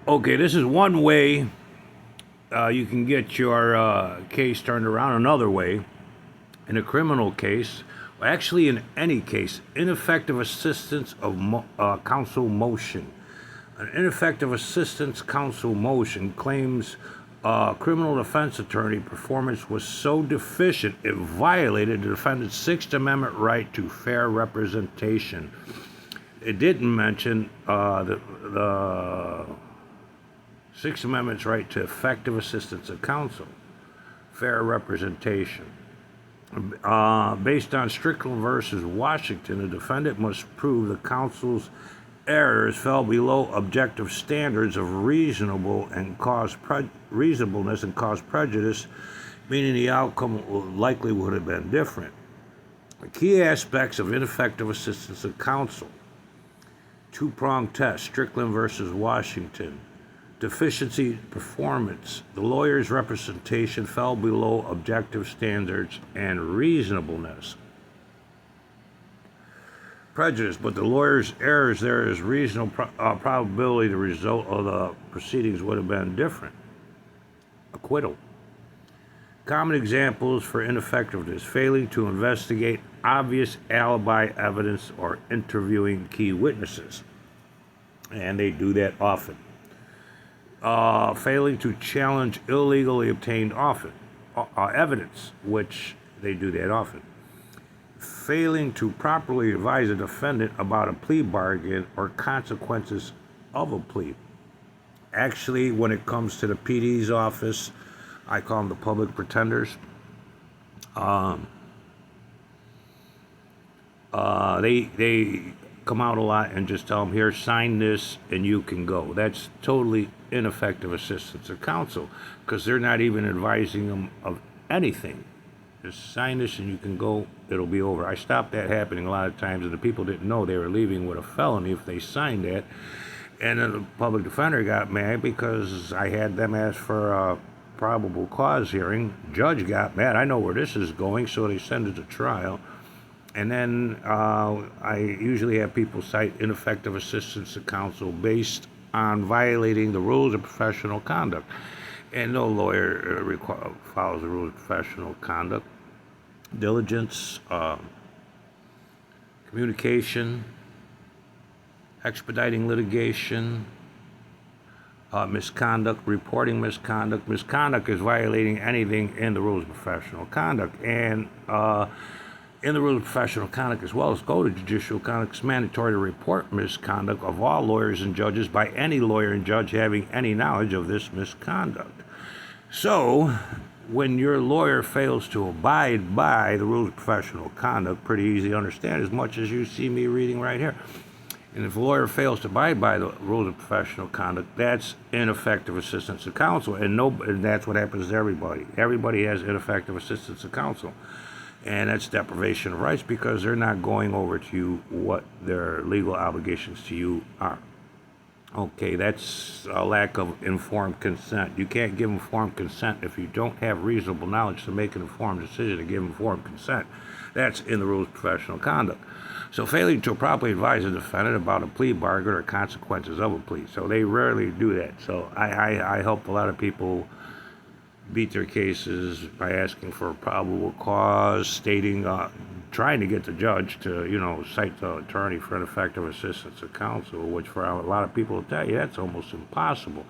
Okay, this is one way you can get your case turned around. Another way, in a criminal case, or actually in any case, ineffective assistance of counsel motion. An ineffective assistance counsel motion claims criminal defense attorney performance was so deficient it violated the defendant's Sixth Amendment right to fair representation. It didn't mention the Sixth Amendment's right to effective assistance of counsel, fair representation. Based on Strickland versus Washington, the defendant must prove the counsel's errors fell below objective standards of reasonableness and cause prejudice, meaning the outcome likely would have been different. The key aspects of ineffective assistance of counsel: two-pronged test, Strickland versus Washington. Deficiency performance, the lawyer's representation fell below objective standards, and reasonableness. Prejudice, but the lawyer's errors, there is reasonable probability the result of the proceedings would have been different. Acquittal. Common examples for ineffectiveness: failing to investigate obvious alibi evidence or interviewing key witnesses. And they do that often. Failing to challenge illegally obtained evidence, which they do that often. Failing to properly advise a defendant about a plea bargain or consequences of a plea. Actually, when it comes to the PD's office, I call them the public pretenders. They come out a lot and just tell them, here, sign this and you can go. That's totally ineffective assistance of counsel, because they're not even advising them of anything. Just sign this and you can go, it'll be over. I stopped that happening a lot of times, and the people didn't know they were leaving with a felony if they signed that. And then the public defender got mad because I had them ask for a probable cause hearing. Judge got mad. I know where this is going, so they send it to trial. And then I usually have people cite ineffective assistance of counsel based on violating the rules of professional conduct. And no lawyer follows the rules of professional conduct. Diligence, communication, expediting litigation, misconduct, reporting misconduct. Misconduct is violating anything in the rules of professional conduct. And in the rules of professional conduct, as well as code of judicial conduct, it's mandatory to report misconduct of all lawyers and judges by any lawyer and judge having any knowledge of this misconduct. So, when your lawyer fails to abide by the rules of professional conduct, pretty easy to understand, as much as you see me reading right here. And if a lawyer fails to abide by the rules of professional conduct, that's ineffective assistance of counsel. And that's what happens to everybody. Everybody has ineffective assistance of counsel. And that's deprivation of rights, because they're not going over to you what their legal obligations to you are. Okay, that's a lack of informed consent. You can't give informed consent if you don't have reasonable knowledge to make an informed decision to give informed consent. That's in the rules of professional conduct. So failing to properly advise a defendant about a plea bargain or consequences of a plea. So they rarely do that. So I help a lot of people beat their cases by asking for a probable cause, stating, trying to get the judge to, cite the attorney for ineffective assistance of counsel, which for a lot of people will tell you that's almost impossible.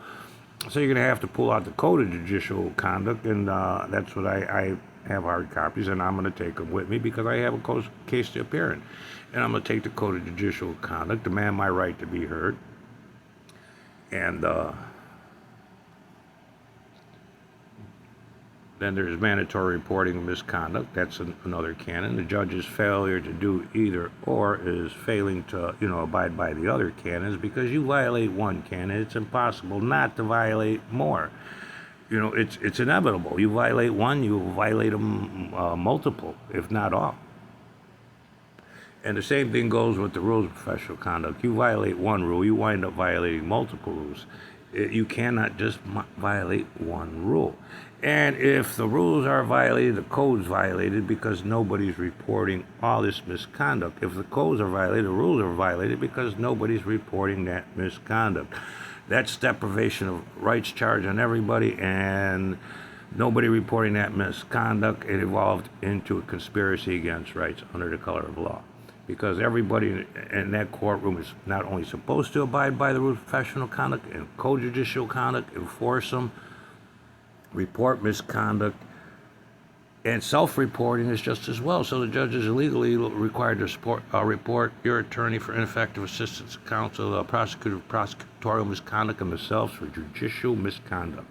So you're going to have to pull out the code of judicial conduct, and that's what I have hard copies, and I'm going to take them with me because I have a case to appear in. And I'm going to take the code of judicial conduct, demand my right to be heard, and then there's mandatory reporting of misconduct. That's another canon. The judge's failure to do either or is failing to, abide by the other canons, because you violate one canon, it's impossible not to violate more. It's inevitable. You violate one, you violate them multiple, if not all. And the same thing goes with the rules of professional conduct. You violate one rule, you wind up violating multiple rules. You cannot just violate one rule. And if the rules are violated, the code's violated, because nobody's reporting all this misconduct. If the codes are violated, the rules are violated because nobody's reporting that misconduct. That's deprivation of rights charge on everybody, and nobody reporting that misconduct. It evolved into a conspiracy against rights under the color of law. Because everybody in that courtroom is not only supposed to abide by the rules of professional conduct and co-judicial conduct, enforce them, report misconduct, and self-reporting is just as well. So the judge is legally required to report your attorney for ineffective assistance of counsel, prosecutorial misconduct, and themselves for judicial misconduct.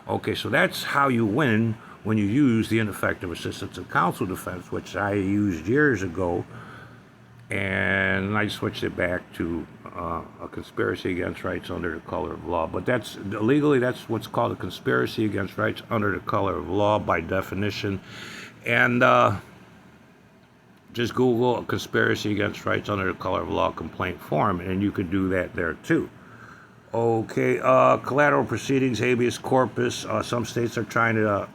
Okay, so that's how you win when you use the ineffective assistance of counsel defense, which I used years ago, and I switched it back to a conspiracy against rights under the color of law. But that's legally, that's what's called a conspiracy against rights under the color of law by definition. And just Google a conspiracy against rights under the color of law complaint form, and you could do that there too. Okay, collateral proceedings, habeas corpus. Some states are trying to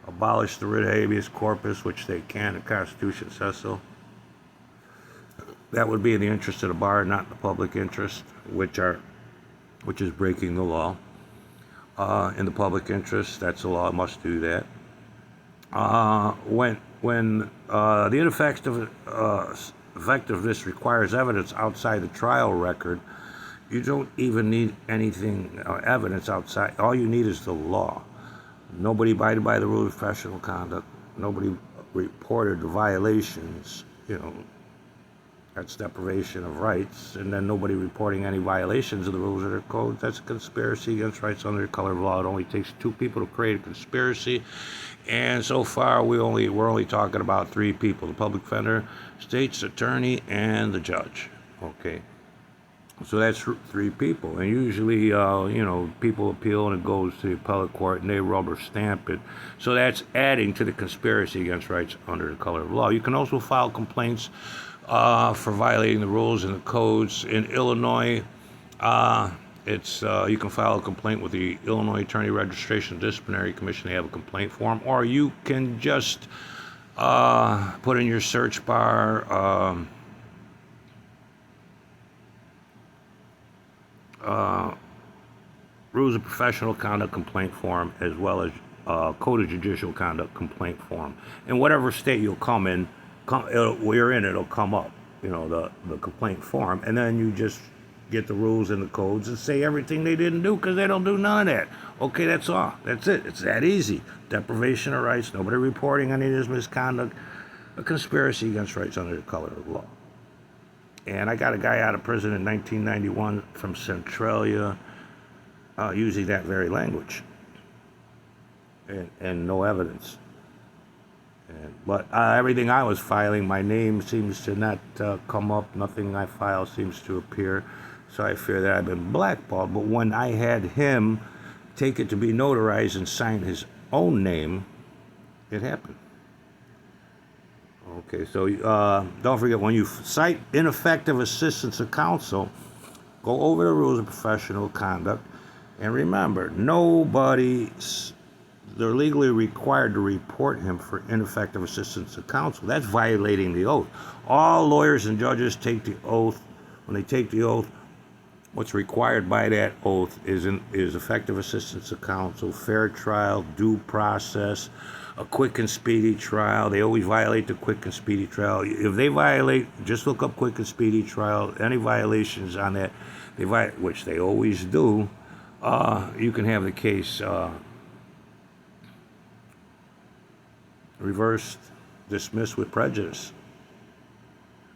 abolish the writ of habeas corpus, which they can. The Constitution says so. That would be in the interest of the bar, not the public interest, which is breaking the law. In the public interest, that's the law, must do that. When the ineffectiveness requires evidence outside the trial record, you don't even need anything, evidence outside. All you need is the law. Nobody abided by the rule of professional conduct. Nobody reported the violations, that's deprivation of rights, and then nobody reporting any violations of the rules of their code. That's a conspiracy against rights under the color of law. It only takes two people to create a conspiracy, and so far we're only talking about three people: the public defender, state's attorney, and the judge. Okay, so that's three people, and usually people appeal and it goes to the appellate court and they rubber stamp it. So that's adding to the conspiracy against rights under the color of law. You can also file complaints for violating the rules and the codes. In Illinois, you can file a complaint with the Illinois Attorney Registration Disciplinary Commission. They have a complaint form, or you can just put in your search bar rules of professional conduct complaint form, as well as code of judicial conduct complaint form. In whatever state you'll come in, it'll come up, the complaint form, and then you just get the rules and the codes and say everything they didn't do, because they don't do none of that. Okay, that's all. That's it. It's that easy. Deprivation of rights, nobody reporting any of this misconduct, a conspiracy against rights under the color of law. And I got a guy out of prison in 1991 from Centralia using that very language, and no evidence. But everything I was filing, my name seems to not come up. Nothing I file seems to appear. So I fear that I've been blackballed. But when I had him take it to be notarized and sign his own name, it happened. Okay, so don't forget, when you cite ineffective assistance of counsel, go over the rules of professional conduct. And remember, they're legally required to report him for ineffective assistance of counsel. That's violating the oath. All lawyers and judges take the oath. When they take the oath, what's required by that oath is effective assistance of counsel, fair trial, due process, a quick and speedy trial. They always violate the quick and speedy trial. If they violate, just look up quick and speedy trial. Any violations on that, which they always do, you can have the case reversed, dismissed with prejudice.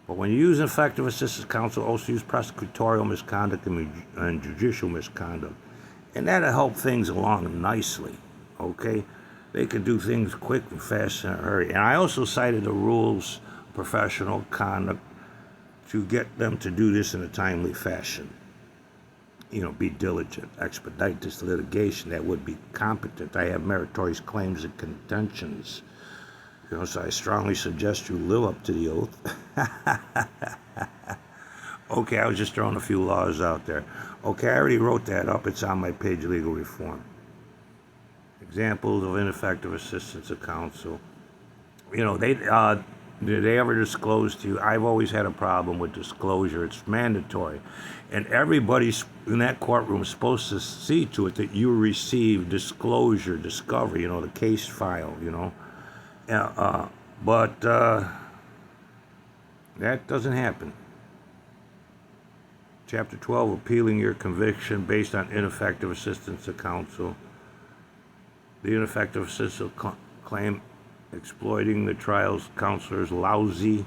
But when you use effective assistance of counsel, also use prosecutorial misconduct and judicial misconduct. And that'll help things along nicely, okay? They can do things quick and fast in a hurry. And I also cited the rules of professional conduct to get them to do this in a timely fashion. Be diligent, expedite this litigation. That would be competent. I have meritorious claims and contentions. So I strongly suggest you live up to the oath. Okay, I was just throwing a few laws out there. Okay, I already wrote that up. It's on my page, Legal Reform. Examples of ineffective assistance of counsel. did they ever disclose to you? I've always had a problem with disclosure. It's mandatory. And everybody in that courtroom is supposed to see to it that you receive disclosure, discovery, the case file, But that doesn't happen. Chapter 12, appealing your conviction based on ineffective assistance of counsel. The ineffective assistance claim exploiting the trial's counselors lousy.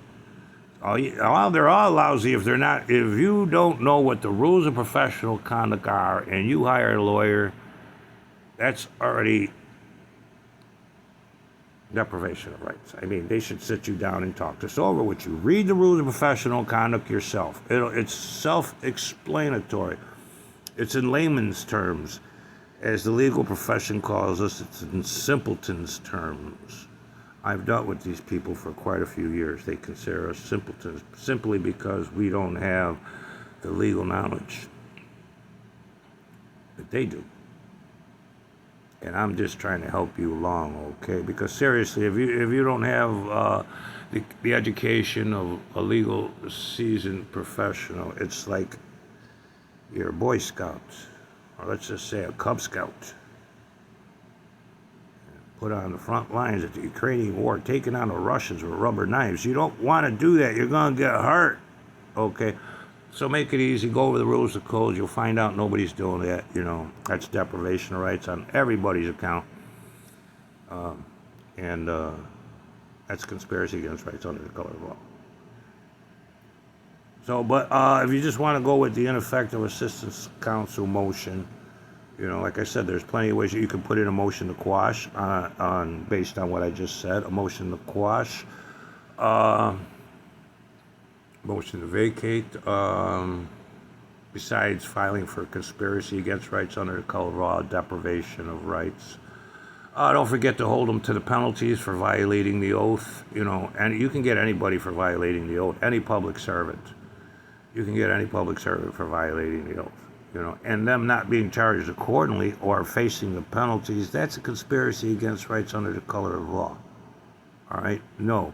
They're all lousy if they're not. If you don't know what the rules of professional conduct are and you hire a lawyer, that's already deprivation of rights. I mean, they should sit you down and talk this over with you. Read the rules of professional conduct yourself. It's self-explanatory. It's in layman's terms. As the legal profession calls us, it's in simpletons' terms. I've dealt with these people for quite a few years. They consider us simpletons simply because we don't have the legal knowledge that they do. And I'm just trying to help you along, okay? Because seriously, if you don't have the education of a legal seasoned professional, it's like you're a Boy Scout, or let's just say a Cub Scout, put on the front lines of the Ukrainian war, taking on the Russians with rubber knives. You don't want to do that. You're going to get hurt, okay? So make it easy. Go over the rules of code. You'll find out nobody's doing that. That's deprivation of rights on everybody's account. And that's conspiracy against rights under the color of law. So, but if you just want to go with the ineffective assistance of counsel motion, like I said, there's plenty of ways that you can put in a motion to quash based on what I just said. A motion to quash. Motion to vacate, besides filing for conspiracy against rights under the color of law, deprivation of rights. Don't forget to hold them to the penalties for violating the oath, and you can get anybody for violating the oath, any public servant. You can get any public servant for violating the oath, and them not being charged accordingly or facing the penalties, that's a conspiracy against rights under the color of law. All right? No.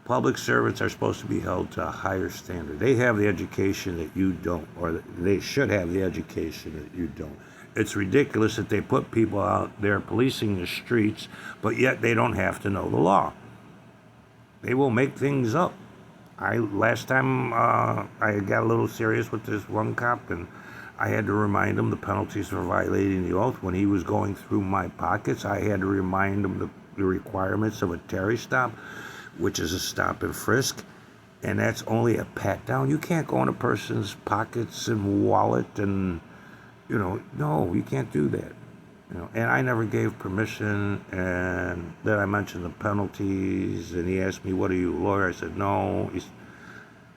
Public servants are supposed to be held to a higher standard. They have the education that you don't, or they should have the education that you don't. It's ridiculous that they put people out there policing the streets, but yet they don't have to know the law. They will make things up. Last time I got a little serious with this one cop, and I had to remind him the penalties for violating the oath. When he was going through my pockets, I had to remind him the requirements of a Terry stop, which is a stop and frisk, and that's only a pat down. You can't go in a person's pockets and wallet and, no, you can't do that. And I never gave permission, and then I mentioned the penalties, and he asked me, what are you, a lawyer? I said, no. He's,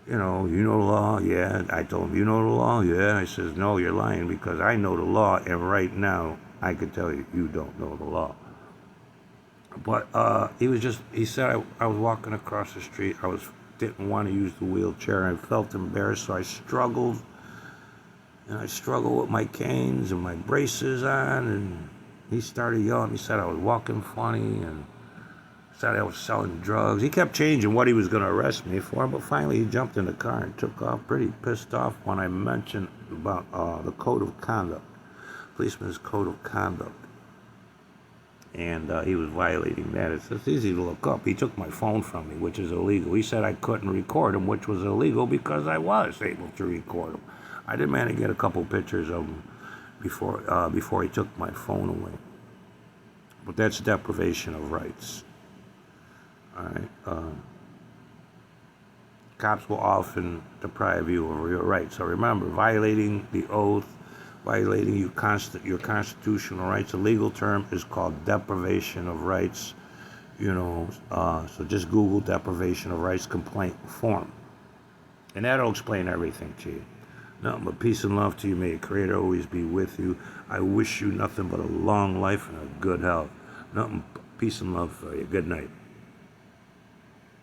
you know the law? Yeah. I told him, you know the law? Yeah. I says, no, you're lying, because I know the law, and right now, I can tell you, you don't know the law. But he said I was walking across the street. Didn't want to use the wheelchair. I felt embarrassed, so I struggled. And I struggled with my canes and my braces on. And he started yelling. He said I was walking funny and said I was selling drugs. He kept changing what he was going to arrest me for. But finally, he jumped in the car and took off, pretty pissed off when I mentioned about the code of conduct, policeman's code of conduct. And he was violating that. It's easy to look up. He took my phone from me, which is illegal. He said I couldn't record him, which was illegal because I was able to record him. I did manage to get a couple pictures of him before he took my phone away. But that's deprivation of rights. All right. Cops will often deprive you of your rights. So remember, violating the oath, violating your constitutional rights. A legal term is called deprivation of rights. So just Google deprivation of rights complaint form, and that'll explain everything to you. Nothing but peace and love to you. May the Creator always be with you. I wish you nothing but a long life and a good health. Nothing but peace and love for you. Good night.